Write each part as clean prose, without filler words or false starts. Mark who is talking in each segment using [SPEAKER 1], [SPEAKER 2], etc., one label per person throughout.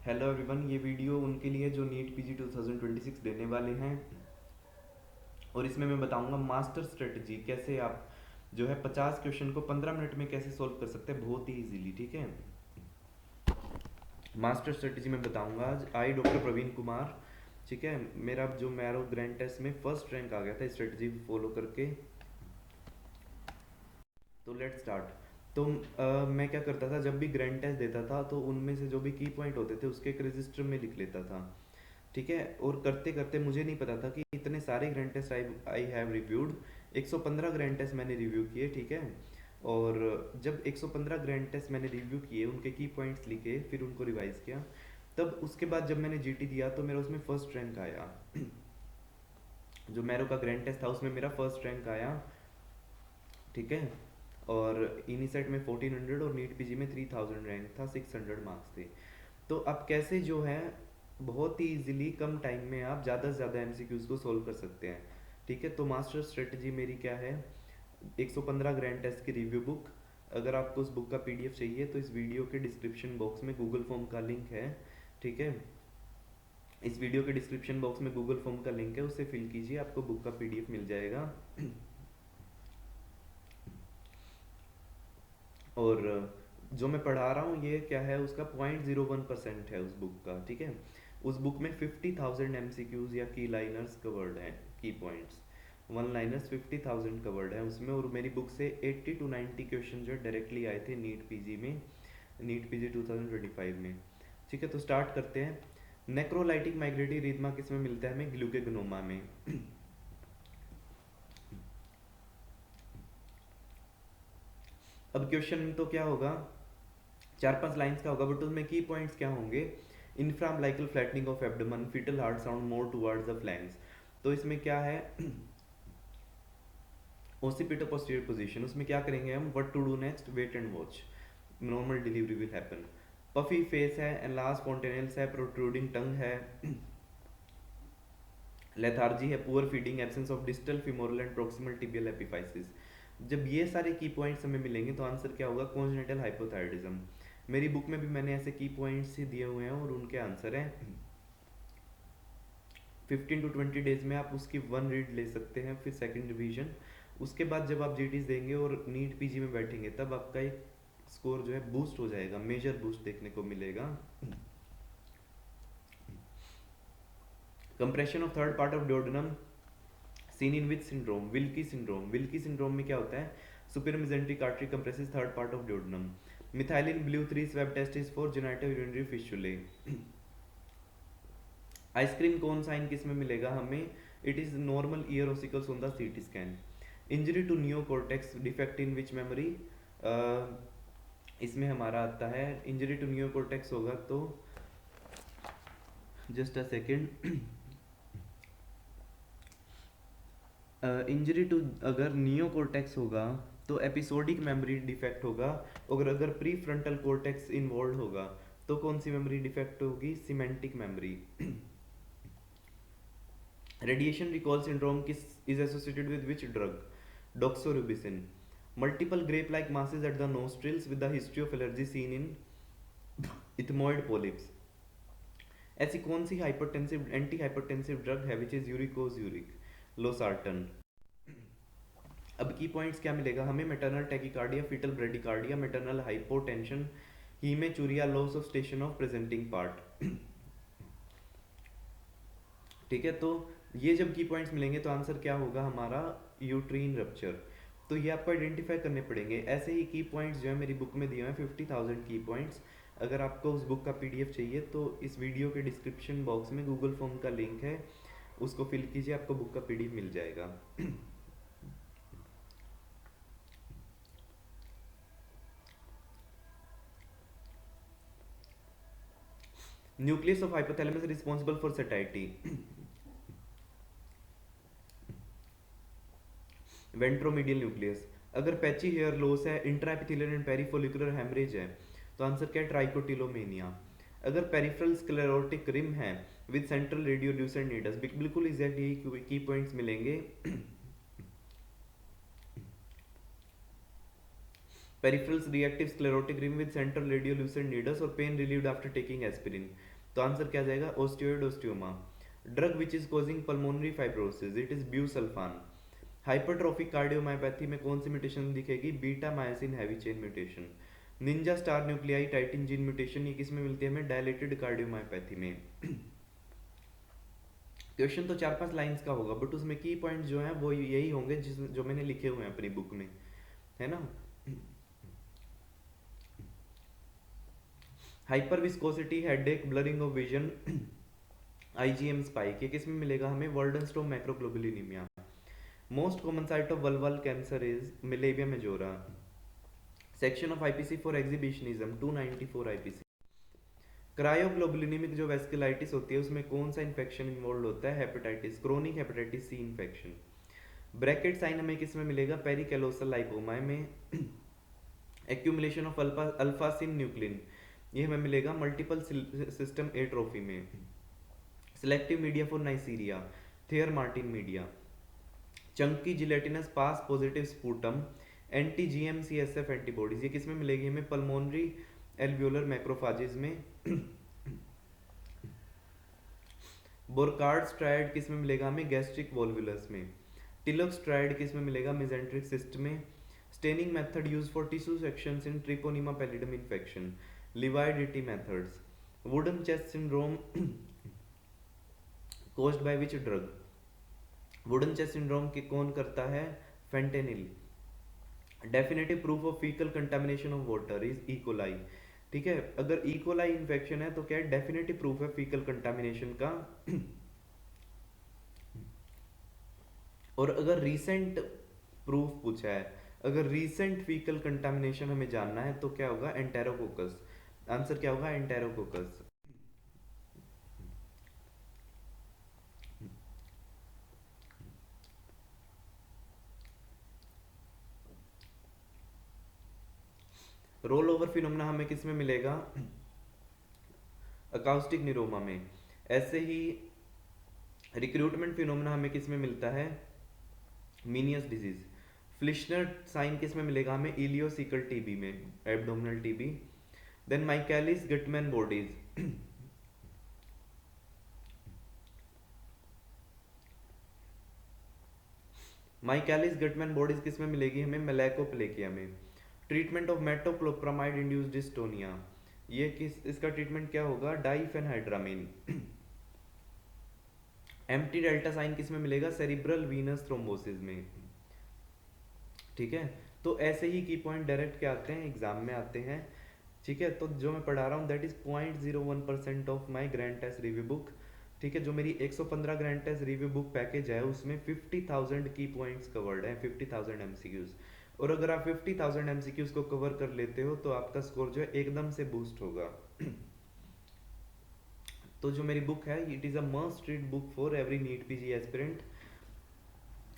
[SPEAKER 1] Hello everyone, ये video उनके लिए जो नीट पीजी 2026 देने वाले हैं। और इसमें मैं बताऊंगा मास्टर स्ट्रेटजी कैसे आप जो है 50 क्वेश्चन को 15 मिनट में कैसे सोल्व कर सकते हैं बहुत ही इजीली। ठीक है, मास्टर स्ट्रेटजी में बताऊंगा आज। आई डॉक्टर प्रवीण कुमार। ठीक है, मेरा जो मैरो ग्रैंड टेस्ट में फर्स्ट रैंक आ गया था स्ट्रेटजी फॉलो करके। तो लेट्स स्टार्ट। तो मैं क्या करता था, जब भी ग्रैंड टेस्ट देता था तो उनमें से जो भी की पॉइंट होते थे उसके एक रजिस्टर में लिख लेता था। ठीक है, और करते करते मुझे नहीं पता था कि इतने सारे grand test I have reviewed. 115 grand test मैंने रिव्यू किए। ठीक है, और जब 115 ग्रैंड टेस्ट मैंने रिव्यू किए, उनके की पॉइंट्स लिखे, फिर उनको रिवाइज किया, तब उसके बाद जब मैंने जीटी दिया तो मेरा उसमें फर्स्ट रैंक आया। जो मैरो का ग्रैंड टेस्ट था उसमें मेरा फर्स्ट रैंक आया। ठीक है, और इनिसेट में 1400 और नीट पीजी में 3000 रैंक था, 600 मार्क्स थे। तो अब कैसे जो है बहुत ही इजीली कम टाइम में आप ज़्यादा से ज़्यादा एमसीक्यूज को सोल्व कर सकते हैं। ठीक है, तो मास्टर स्ट्रेटजी मेरी क्या है, 115 ग्रैंड टेस्ट की रिव्यू बुक। अगर आपको उस बुक का पीडीएफ चाहिए तो इस वीडियो के डिस्क्रिप्शन बॉक्स में गूगल फॉर्म का लिंक है। ठीक है, इस वीडियो के डिस्क्रिप्शन बॉक्स में गूगल फॉर्म का लिंक है, उसे फिल कीजिए, आपको बुक का पीडीएफ मिल जाएगा। और जो मैं पढ़ा रहा हूँ ये क्या है, उसका 0.01% है उस बुक का। ठीक है, उस बुक में 50,000 एमसीक्यूज या की लाइनर्स कवर्ड हैं, की पॉइंट्स वन लाइनर्स 50,000 कवर्ड है उसमें। और मेरी बुक से 80 to 90 क्वेश्चन जो डायरेक्टली आए थे नीट पीजी में, नीट पीजी 2025 में। ठीक है, तो स्टार्ट करते हैं। नेक्रोलाइटिक माइग्रेटरी रिदमा किस में मिलता है, हमें ग्लूकेगोनोमा में। अब क्वेश्चन तो क्या होगा, 4-5 लाइंस का होगा, बट उसमें की पॉइंट्स क्या होंगे, infraumbilical flattening of abdomen, foetal heart sound more towards the flanks. तो इसमें क्या है, ओसिपिटो पोस्टीरियर पोजीशन, उसमें क्या करेंगे हम, what to do next, wait and watch, normal delivery will happen. Puffy face है, एनलार्ज स्पॉन्टेनियल्स है, प्रोट्रूडिंग टंग है, लेथार्जी है, poor feeding, absence of distal femoral and proximal tibial epiphysis. जब ये सारे की पॉइंट्स हमें मिलेंगे तो आंसर क्या होगा, कॉन्जेनिटल हाइपोथायरॉयडिज्म। मेरी बुक में भी मैंने ऐसे की पॉइंट्स ही दिए हुए हैं और उनके आंसर हैं। 15 to 20 डेज में आप उसकी वन रीड ले सकते हैं, फिर सेकंड रिवीजन। उसके बाद जब आप जीटीज देंगे और नीट पीजी में बैठेंगे तब आपका एक स्कोर जो है बूस्ट हो जाएगा, मेजर बूस्ट देखने को मिलेगा। Compression of third part of duodenum seen in which syndrome, Wilkie syndrome. Wilkie syndrome में क्या होता है, superior mesenteric artery compresses third part of duodenum. Methylene blue 3 swab test is for genital urinary fistulae. Ice cream cone sign किस में मिलेगा हमें, it is normal ear ossicles on the CT scan. Injury to neocortex, defect in which memory, इसमें हमारा आता है injury to neocortex होगा तो just a second. Injury to अगर नियोकॉर्टेक्स होगा तो एपिसोडिक मेमोरी डिफेक्ट होगा, और अगर प्री फ्रंटल कॉर्टेक्स इन्वॉल्व होगा तो कौन सी मेमोरी डिफेक्ट होगी, semantic memory. Radiation recall syndrome किस is associated with which drug, doxorubicin. Multiple grape like masses at the nostrils with the history of allergy seen in ethmoid polyps। ऐसी कौन सी hypertensive anti hypertensive drug है which is uricose uric, losartan. अब key points क्या मिलेगा हमें, maternal tachycardia, foetal bradycardia, maternal hypotension, haematuria, loss of station of presenting part. ठीक है, तो ये जब की पॉइंट्स मिलेंगे तो आंसर क्या होगा हमारा, यूट्रीन रप्चर। तो ये आपको आइडेंटिफाई करने पड़ेंगे। ऐसे ही की पॉइंट्स जो है मेरी बुक में दिए हुए हैं 50,000 की पॉइंट्स। अगर आपको उस बुक का पीडीएफ चाहिए तो इस वीडियो के डिस्क्रिप्शन बॉक्स में गूगल फॉर्म का लिंक है, उसको फिल कीजिए, आपको बुक का पीडीएफ मिल जाएगा। Nucleus of hypothalamus responsible for satisfactory, ventromedial nucleus. अगर पैची हेयर लॉस है, इंट्राएपिथेलियल एंड पेरिफोलिकुलर हेमरेज है तो आंसर क्या है, ट्राइकोटिलोमेनिया। अगर पेरिफेरल स्क्लेरोटिक रिम है विद सेंट्रल रेडियोल्यूसेंट नीडस, बिल्कुल एग्जैक्ट यही की पॉइंट्स मिलेंगे। Peripherals reactive sclerotic ring with central radiolucent needles और pain relieved after taking aspirin. तो आंसर क्या जाएगा, osteoid osteoma. Drug which is causing pulmonary fibrosis, it is busulfan. Hypertrophic cardiomyopathy में कौन सी mutation दिखेगी, beta myosin heavy chain mutation. Ninja star nuclei title gene mutation, ये किस में मिलती है हमें, डायलेटेड कार्डियोमायोपैथी में। क्वेश्चन तो 4-5 लाइंस का होगा, बट उसमें की पॉइंट जो है वो यही होंगे जो मैंने लिखे हुए हैं अपनी बुक में, है ना। Hyper viscosity, headache, blurring of vision, IgM spike, ये किस में मिलेगा हमें, Waldenstrom macroglobulinaemia. Most common site of vulval cancer is मिलेविया majora. Section of IPC for exhibitionism 294 IPC. Cryoglobulinaemic जो वेस्कुलाइटिस होती है उसमें कौन सा इन्फेक्शन इन्वॉल्व होता है, hepatitis, chronic hepatitis C infection. Bracket sign हमें किस में मिलेगा, पेरिकैलोसल लाइपोमा में। एक्यूमुलेशन ऑफ अल्फासिन न्यूक्लिन, ये हमें मिलेगा मल्टीपल सिस्टम एट्रोफी में। Selective media for Neisseria, Thayer Martin media. Chunky gelatinous PAS positive sputum, anti GMCSF antibodies, ये किस में मिलेगी हमें, पल्मोनरी एल्वियोलर मैक्रोफाजेज में। बोरकार्ड स्ट्राइड किस में मिलेगा हमें, गैस्ट्रिक वोल्वुलस में। टिलक स्ट्राइड किस में मिलेगा, मेजेंट्रिक सिस्ट में। Staining method use for tissue sections in Treponema pallidum infection, Levaditi methods. Wooden chest syndrome caused by which drug, wooden chest syndrome के कौन करता है, fentanyl. Definitive proof of faecal contamination of water is E coli. ठीक है, अगर E coli infection है तो क्या डेफिनेटिव प्रूफ है फीकल कंटामिनेशन का। और अगर रीसेंट प्रूफ पूछा है, अगर रीसेंट फीकल कंटामिनेशन हमें जानना है तो क्या होगा, एंटेरोकोकस। आंसर क्या होगा, एंटेरोकोकस। रोल ओवर फिनोमेना हमें किस में मिलेगा, अकाउस्टिक न्यूरोमा में। ऐसे ही रिक्रूटमेंट फिनोमेना हमें किस में मिलता है, मीनियस डिजीज। फ्लिशनर साइन किस में मिलेगा हमें, इलियोसिकल टीबी में, abdominal TB. Then Michaelis Gutmann bodies, Michaelis Gutmann bodies किस में मिलेगी हमें, मेलैकोप्लेकिया में। Treatment of metoclopramide induced dystonia, ये किस, इसका ट्रीटमेंट क्या होगा, डाइफेनहाइड्रामिन। एम्प्टी डेल्टा साइन किस में मिलेगा, सेरिब्रल वीनस थ्रोम्बोसिस में। ठीक है, तो ऐसे ही की पॉइंट डायरेक्ट क्या आते हैं, एग्जाम में आते हैं। ठीक है, तो जो मैं पढ़ा रहा हूँ that is 0.01% of my grand test review book. ठीक है, जो मेरी 115 ग्रैंड टेस्ट रिव्यू बुक पैकेज है उसमें 50,000 की पॉइंट्स कवर्ड है, 50,000 एमसीक्यूज। और अगर आप 50,000 एमसीक्यूज को कवर कर लेते हो तो आपका स्कोर जो है एकदम से बूस्ट होगा। तो जो मेरी बुक है, it is a must read book for every NEET PG aspirant.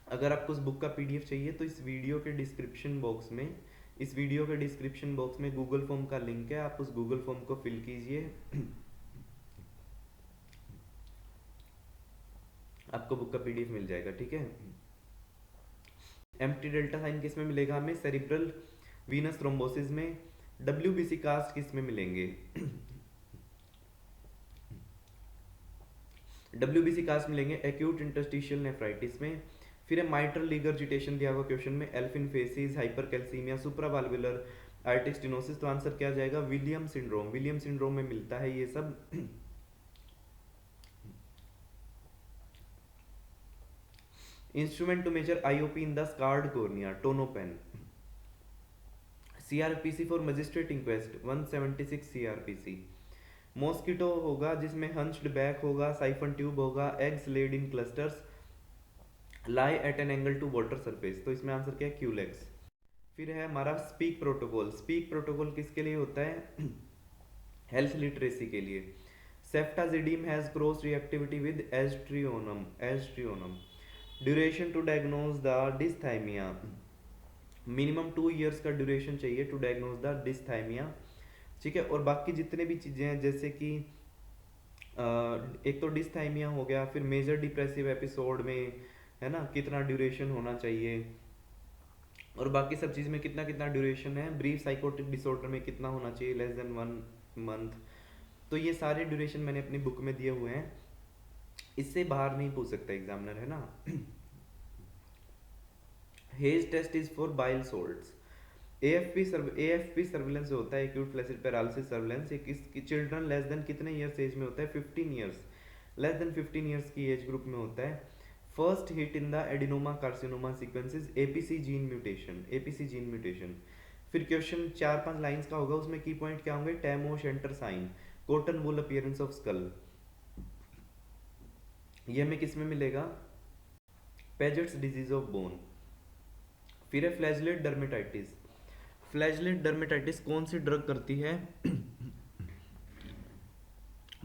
[SPEAKER 1] अगर आपको उस बुक का पीडीएफ चाहिए तो इस वीडियो के डिस्क्रिप्शन बॉक्स में, इस वीडियो के डिस्क्रिप्शन बॉक्स में गूगल फॉर्म का लिंक है, आप उस गूगल फॉर्म को फिल कीजिए। आपको बुक का पीडीएफ मिल जाएगा। ठीक है, एम्प्टी डेल्टा साइन किस में मिलेगा हमें, सेरिब्रल वीनस थ्रोम्बोसिस में। डब्ल्यूबीसी कास्ट किस में मिलेंगे, डब्ल्यूबीसी कास्ट मिलेंगे एक्यूट इंटरस्टिशियल नेफ्राइटिस में। फिर है माइट्रल रिगर्जिटेशन दिया हुआ क्वेश्चन में, एल्फिन फेसिस, हाइपरकैल्सीमिया, सुप्रावाल्वुलर आर्टिक स्टेनोसिस। तो आंसर क्या जाएगा, विलियम सिंड्रोम। विलियम सिंड्रोम में मिलता है ये सब। Instrument to measure IOP in the scarred cornea, tonopen. CrPC for magistrate inquest 176 CrPC. Mosquito होगा जिसमें हंच्ड बैक होगा, साइफन ट्यूब होगा, eggs laid in clusters, lie at an angle to water surface. तो इसमें आंसर क्या है, Culex. फिर है हमारा स्पीक प्रोटोकॉल। स्पीक प्रोटोकॉल किसके लिए होता है, हेल्थ लिटरेसी के लिए। Ceftazidime has cross reactivity with aztreonam, aztreonam. Duration to diagnose the dysthymia, minimum 2 years का ड्यूरेशन चाहिए टू डायग्नोज द डिस्थाइमिया। ठीक है, और बाकी जितने भी चीज़ें हैं जैसे कि एक तो डिस्थाइमिया हो गया, फिर मेजर डिप्रेसिव एपिसोड में, है ना, कितना ड्यूरेशन होना चाहिए, और बाकी सब चीज़ में कितना कितना ड्यूरेशन है, ब्रीफ साइकोटिक डिसऑर्डर में कितना होना चाहिए, लेस देन 1 मंथ। तो ये सारे ड्यूरेशन मैंने अपनी बुक में दिए हुए हैं, इससे बाहर नहीं पूछ सकता एग्जामिनर, है ना। Hay's test is for bile salts. AFP surveillance जो होता है, एक्यूट फ्लैसिड पैरालिसिस सर्विलेंस, ये किस चिल्ड्रन लेस देन कितने ईयर्स एज में होता है, 15 ईयर्स, लेस देन 15 ईयर्स की एज ग्रुप में होता है। First hit in the adenoma carcinoma sequences APC gene mutation, APC gene mutation. फिर क्वेश्चन 4-5 लाइंस का होगा, उसमें की पॉइंट क्या होंगे, टैमो शेंटर sign, cotton wool appearance of skull. ये हमें किस में मिलेगा, पेजेट्स डिजीज ऑफ बोन। फिर है फ्लैजलेट डर्मेटाइटिस। फ्लैजलेट डर्मेटाइटिस कौन सी ड्रग करती है,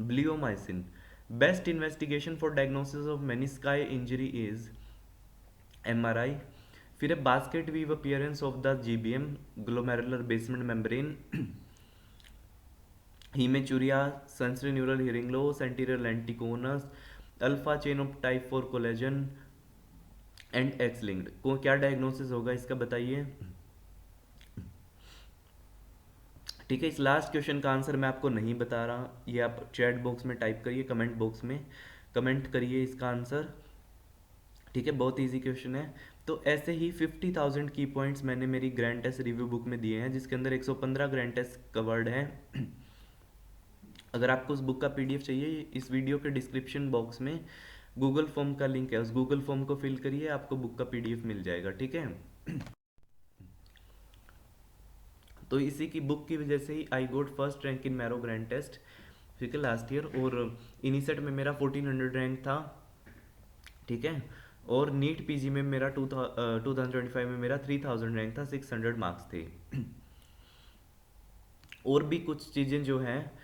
[SPEAKER 1] bleomycin. Best investigation for diagnosis of menisci injury is MRI. फिर है basket weave appearance of the GBM, glomerular basement membrane, haematuria, sensory neural hearing loss, anterior lenticonus, alpha chain of type 4 collagen and X linked. को क्या diagnosis होगा इसका बताइए। ठीक है, इस लास्ट क्वेश्चन का आंसर मैं आपको नहीं बता रहा, ये आप चैट बॉक्स में टाइप करिए, कमेंट बॉक्स में कमेंट करिए इसका आंसर। ठीक है, बहुत इजी क्वेश्चन है। तो ऐसे ही 50,000 की पॉइंट्स मैंने मेरी ग्रैंड टेस्ट रिव्यू बुक में दिए हैं, जिसके अंदर 115 ग्रैंड टेस्ट कवर्ड हैं। अगर आपको उस बुक का पीडीएफ चाहिए, इस वीडियो के डिस्क्रिप्शन बॉक्स में गूगल फॉर्म का लिंक है, उस गूगल फॉर्म को फिल करिए, आपको बुक का पीडीएफ मिल जाएगा। ठीक है, तो इसी की बुक की वजह से ही I got first rank in Marrow grand test, ठीक है, लास्ट ईयर। और इनिसेट में मेरा 1400 रैंक था। ठीक है, और नीट पीजी में मेरा 2025 में मेरा 3000 रैंक था, 600 मार्क्स थे। और भी कुछ चीज़ें जो है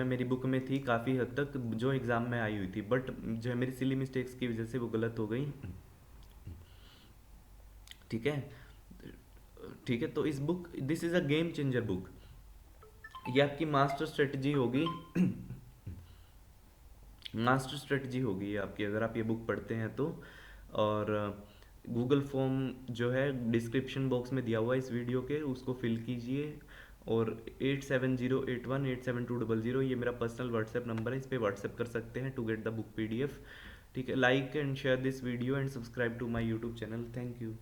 [SPEAKER 1] मेरी बुक में थी काफ़ी हद तक, जो एग्ज़ाम में आई हुई थी, बट जो है मेरी सिली मिस्टेक्स की वजह से वो गलत हो गई। ठीक है, ठीक है, तो इस book, this is a game changer book, ये आपकी मास्टर स्ट्रेटजी होगी। मास्टर स्ट्रेटजी होगी ये आपकी, अगर आप ये बुक पढ़ते हैं तो। और गूगल फॉर्म जो है डिस्क्रिप्शन बॉक्स में दिया हुआ है इस वीडियो के, उसको फिल कीजिए। और 8708187200 ये मेरा पर्सनल व्हाट्सएप नंबर है, इस पर व्हाट्सएप कर सकते हैं to get the book PDF. ठीक है, like and share this video and subscribe to my YouTube channel. Thank you.